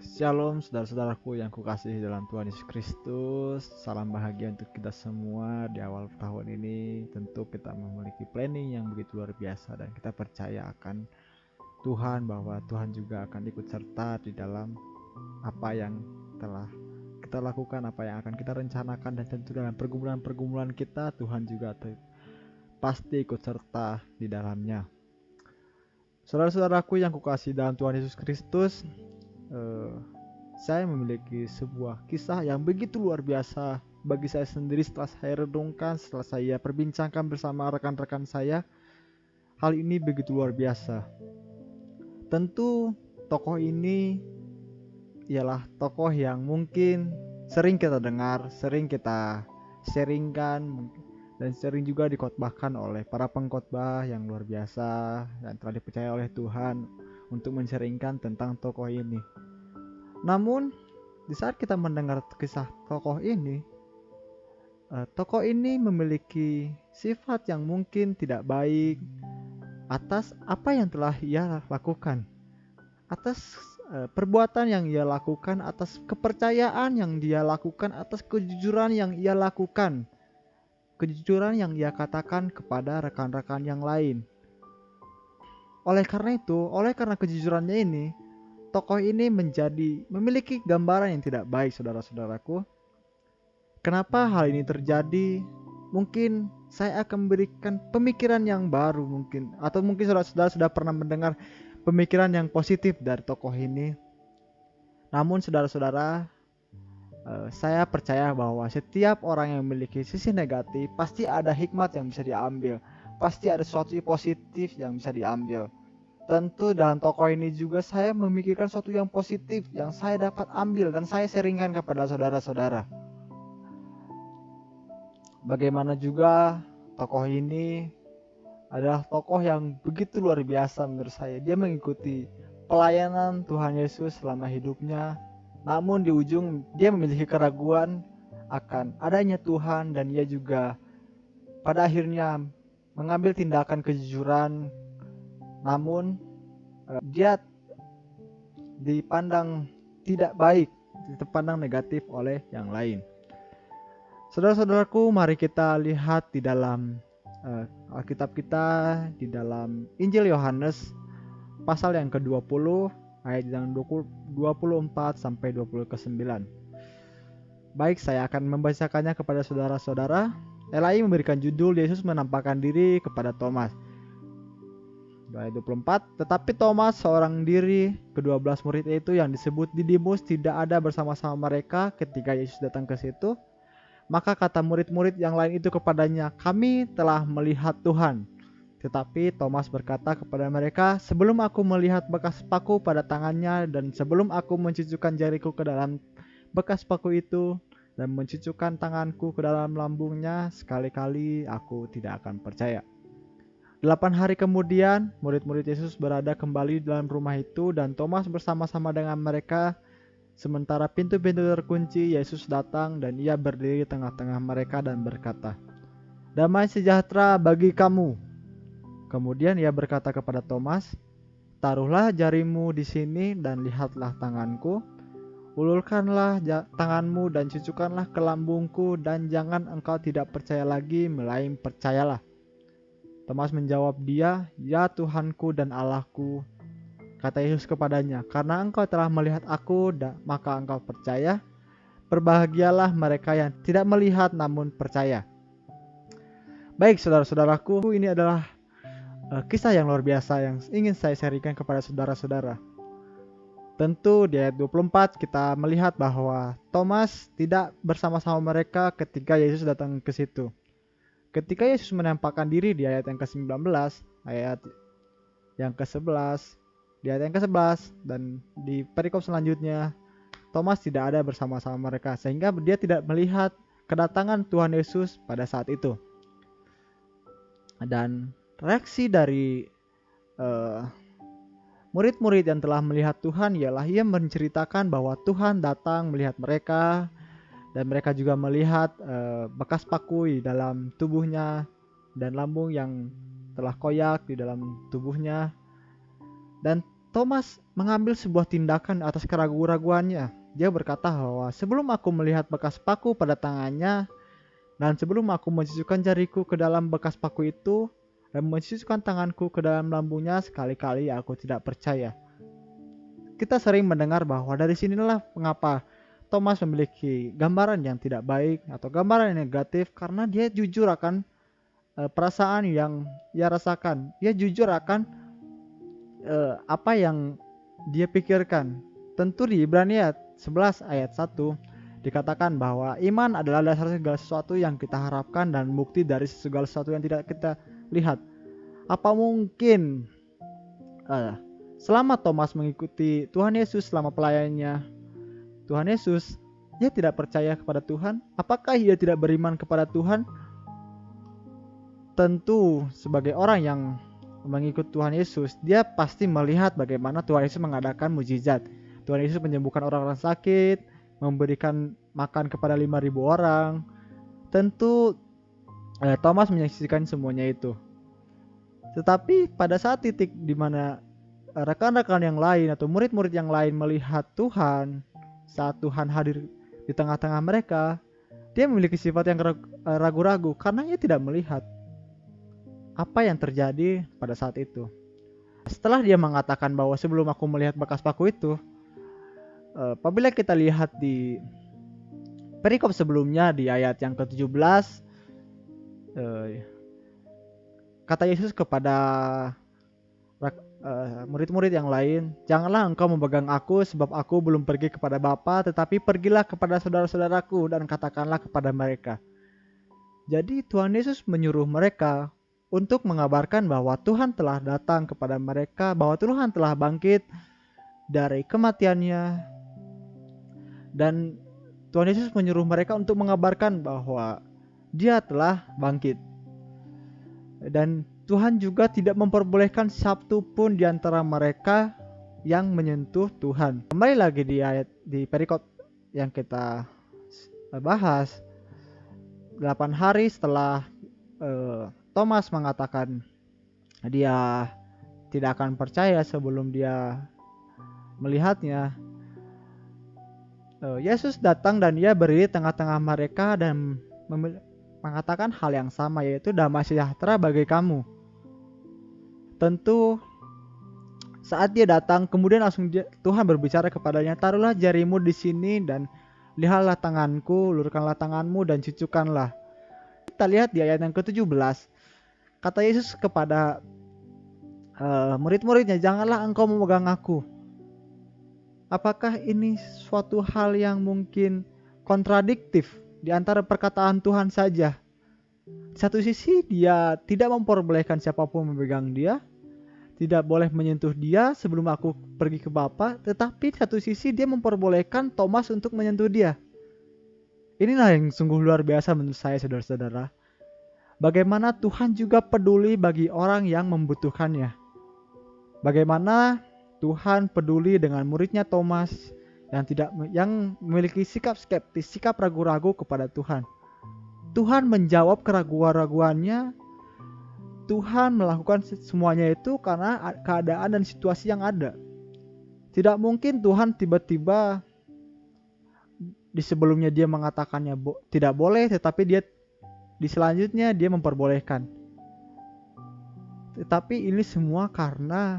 Shalom saudara-saudaraku yang kukasihi dalam Tuhan Yesus Kristus. Salam bahagia untuk kita semua di awal tahun ini. Tentu kita memiliki planning yang begitu luar biasa dan kita percaya akan Tuhan, bahwa Tuhan juga akan ikut serta di dalam apa yang telah kita lakukan, apa yang akan kita rencanakan, dan tentu dalam pergumulan-pergumulan kita Tuhan juga pasti ikut serta di dalamnya. Saudara-saudaraku yang kukasihi dalam Tuhan Yesus Kristus, saya memiliki sebuah kisah yang begitu luar biasa bagi saya sendiri. Setelah saya renungkan, setelah saya perbincangkan bersama rekan-rekan saya, hal ini begitu luar biasa. Tentu tokoh ini ialah tokoh yang mungkin sering kita dengar, sering kita sharingkan, dan sering juga dikotbahkan oleh para pengkhotbah yang luar biasa yang telah dipercaya oleh Tuhan untuk men-sharingkan tentang tokoh ini. Namun di saat kita mendengar kisah tokoh ini memiliki sifat yang mungkin tidak baik atas apa yang telah ia lakukan, atas perbuatan yang ia lakukan, atas kepercayaan yang dia lakukan, atas kejujuran yang ia lakukan, kejujuran yang ia katakan kepada rekan-rekan yang lain. Oleh karena kejujurannya ini, tokoh ini memiliki gambaran yang tidak baik, saudara-saudaraku. Kenapa hal ini terjadi? Mungkin saya akan memberikan pemikiran yang baru mungkin, atau mungkin saudara-saudara sudah pernah mendengar pemikiran yang positif dari tokoh ini. Namun saudara-saudara, saya percaya bahwa setiap orang yang memiliki sisi negatif pasti ada hikmat yang bisa diambil, pasti ada sesuatu positif yang bisa diambil. Tentu dalam tokoh ini juga saya memikirkan sesuatu yang positif yang saya dapat ambil dan saya sharingkan kepada saudara-saudara. Bagaimana juga tokoh ini adalah tokoh yang begitu luar biasa menurut saya. Dia mengikuti pelayanan Tuhan Yesus selama hidupnya, namun di ujung dia memiliki keraguan akan adanya Tuhan, dan ia juga pada akhirnya mengambil tindakan kejujuran, namun dia dipandang tidak baik, dipandang negatif oleh yang lain. Saudara-saudaraku, mari kita lihat di dalam Alkitab kita, di dalam Injil Yohanes pasal yang ke-20 ayat yang 24 sampai 29. Baik, saya akan membacakannya kepada saudara-saudara. LAI memberikan judul Yesus menampakkan diri kepada Thomas. Ayat 24, tetapi Thomas, seorang diri ke-12 murid itu yang disebut Didimus, tidak ada bersama-sama mereka ketika Yesus datang ke situ. Maka kata murid-murid yang lain itu kepadanya, kami telah melihat Tuhan. Tetapi Thomas berkata kepada mereka, sebelum aku melihat bekas paku pada tangannya, dan sebelum aku mencucukkan jariku ke dalam bekas paku itu, dan mencucukkan tanganku ke dalam lambungnya, sekali-kali aku tidak akan percaya. 8 hari kemudian, murid-murid Yesus berada kembali dalam rumah itu, dan Thomas bersama-sama dengan mereka. Sementara pintu-pintu terkunci, Yesus datang dan ia berdiri di tengah-tengah mereka dan berkata, damai sejahtera bagi kamu. Kemudian ia berkata kepada Thomas, taruhlah jarimu di sini dan lihatlah tanganku. Ulurkanlah tanganmu dan cucukkanlah ke lambungku, dan jangan engkau tidak percaya lagi, melainkan percayalah. Thomas menjawab dia, ya Tuhanku dan Allahku. Kata Yesus kepadanya, karena engkau telah melihat aku, maka engkau percaya. Berbahagialah mereka yang tidak melihat namun percaya. Baik saudara-saudaraku, ini adalah kisah yang luar biasa yang ingin saya sharingkan kepada saudara-saudara. Tentu di ayat 24 kita melihat bahwa Thomas tidak bersama-sama mereka ketika Yesus datang ke situ. Ketika Yesus menampakkan diri di ayat yang ke-19, ayat yang ke-11, di ayat yang ke-11, dan di perikop selanjutnya, Thomas tidak ada bersama-sama mereka, sehingga dia tidak melihat kedatangan Tuhan Yesus pada saat itu. Dan reaksi dari murid-murid yang telah melihat Tuhan ialah ia menceritakan bahwa Tuhan datang melihat mereka, dan mereka juga melihat bekas paku di dalam tubuhnya dan lambung yang telah koyak di dalam tubuhnya. Dan Thomas mengambil sebuah tindakan atas keraguan-raguannya. Dia berkata bahwa sebelum aku melihat bekas paku pada tangannya dan sebelum aku mencucukkan jariku ke dalam bekas paku itu dan mencucukkan tanganku ke dalam lambungnya, sekali-kali aku tidak percaya. Kita sering mendengar bahwa dari sinilah mengapa Thomas memiliki gambaran yang tidak baik atau gambaran yang negatif, karena dia jujur akan perasaan yang ia rasakan. Dia jujur akan apa yang dia pikirkan. Tentu di Ibrani 11 ayat 1 dikatakan bahwa iman adalah dasar segala sesuatu yang kita harapkan dan bukti dari segala sesuatu yang tidak kita lihat. Apa mungkin selama Thomas mengikuti Tuhan Yesus selama pelayanannya Tuhan Yesus, dia tidak percaya kepada Tuhan? Apakah dia tidak beriman kepada Tuhan? Tentu sebagai orang yang mengikut Tuhan Yesus, dia pasti melihat bagaimana Tuhan Yesus mengadakan mujizat. Tuhan Yesus menyembuhkan orang-orang sakit, memberikan makan kepada 5.000 orang. Tentu Thomas menyaksikan semuanya itu. Tetapi pada saat titik di mana rekan-rekan yang lain atau murid-murid yang lain melihat Tuhan, saat Tuhan hadir di tengah-tengah mereka, dia memiliki sifat yang ragu-ragu karena ia tidak melihat apa yang terjadi pada saat itu. Setelah dia mengatakan bahwa sebelum aku melihat bekas paku itu, apabila kita lihat di perikop sebelumnya di ayat yang ke-17, kata Yesus kepada murid-murid yang lain, janganlah engkau memegang aku sebab aku belum pergi kepada Bapa, tetapi pergilah kepada saudara-saudaraku dan katakanlah kepada mereka. Jadi Tuhan Yesus menyuruh mereka untuk mengabarkan bahwa Tuhan telah datang kepada mereka, bahwa Tuhan telah bangkit dari kematiannya, dan Tuhan Yesus menyuruh mereka untuk mengabarkan bahwa Dia telah bangkit. Dan Tuhan juga tidak memperbolehkan satu pun di antara mereka yang menyentuh Tuhan. Kembali lagi di ayat di perikop yang kita bahas, 8 hari setelah Thomas mengatakan dia tidak akan percaya sebelum dia melihatnya, Yesus datang dan dia berdiri tengah-tengah mereka dan mengatakan hal yang sama, yaitu damai sejahtera bagi kamu. Tentu saat dia datang, kemudian langsung Tuhan berbicara kepadanya, taruhlah jarimu di sini dan lihatlah tanganku, ulurkanlah tanganmu dan cucukkanlah. Kita lihat di ayat yang ke-17, kata Yesus kepada murid-muridnya, janganlah engkau memegang aku. Apakah ini suatu hal yang mungkin kontradiktif di antara perkataan Tuhan saja? Di satu sisi dia tidak memperbolehkan siapapun memegang dia, tidak boleh menyentuh dia sebelum aku pergi ke Bapa, tetapi di satu sisi dia memperbolehkan Thomas untuk menyentuh dia. Inilah yang sungguh luar biasa menurut saya, saudara-saudara. Bagaimana Tuhan juga peduli bagi orang yang membutuhkannya. Bagaimana Tuhan peduli dengan muridnya Thomas yang memiliki sikap skeptis, sikap ragu-ragu kepada Tuhan. Tuhan menjawab keraguan-raguannya. Tuhan melakukan semuanya itu karena keadaan dan situasi yang ada. Tidak mungkin Tuhan tiba-tiba di sebelumnya dia mengatakannya tidak boleh, tetapi dia di selanjutnya dia memperbolehkan. Tetapi ini semua karena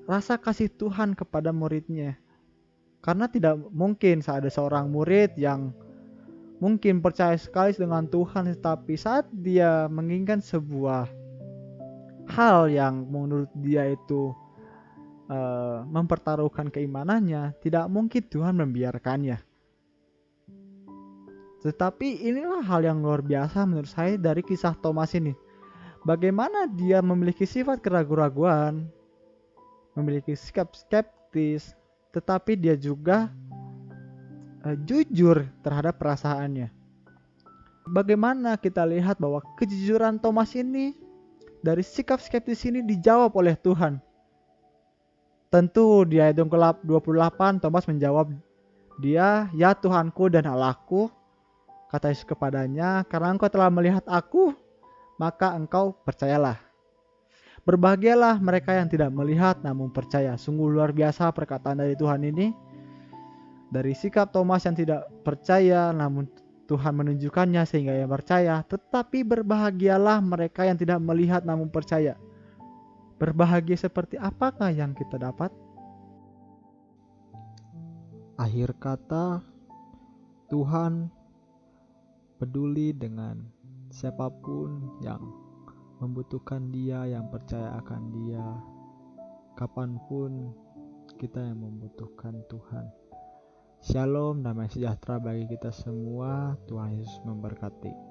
rasa kasih Tuhan kepada muridnya. Karena tidak mungkin ada seorang murid yang mungkin percaya sekali dengan Tuhan, tetapi saat dia menginginkan sebuah hal yang menurut dia itu mempertaruhkan keimanannya, tidak mungkin Tuhan membiarkannya. Tetapi inilah hal yang luar biasa menurut saya dari kisah Thomas ini. Bagaimana dia memiliki sifat keraguan-raguan, memiliki sikap skeptis, tetapi dia juga jujur terhadap perasaannya. Bagaimana kita lihat bahwa kejujuran Thomas ini dari sikap skeptis ini dijawab oleh Tuhan. Tentu di ayat 28 Thomas menjawab dia, ya Tuhanku dan Allahku, kata Yesus kepadanya, karena engkau telah melihat aku, maka engkau percayalah. Berbahagialah mereka yang tidak melihat namun percaya. Sungguh luar biasa perkataan dari Tuhan ini. Dari sikap Thomas yang tidak percaya namun Tuhan menunjukkannya sehingga ia percaya. Tetapi berbahagialah mereka yang tidak melihat namun percaya. Berbahagia seperti apakah yang kita dapat? Akhir kata, Tuhan peduli dengan siapapun yang membutuhkan Dia, yang percaya akan Dia. Kapanpun kita yang membutuhkan Tuhan. Shalom, damai sejahtera bagi kita semua. Tuhan Yesus memberkati.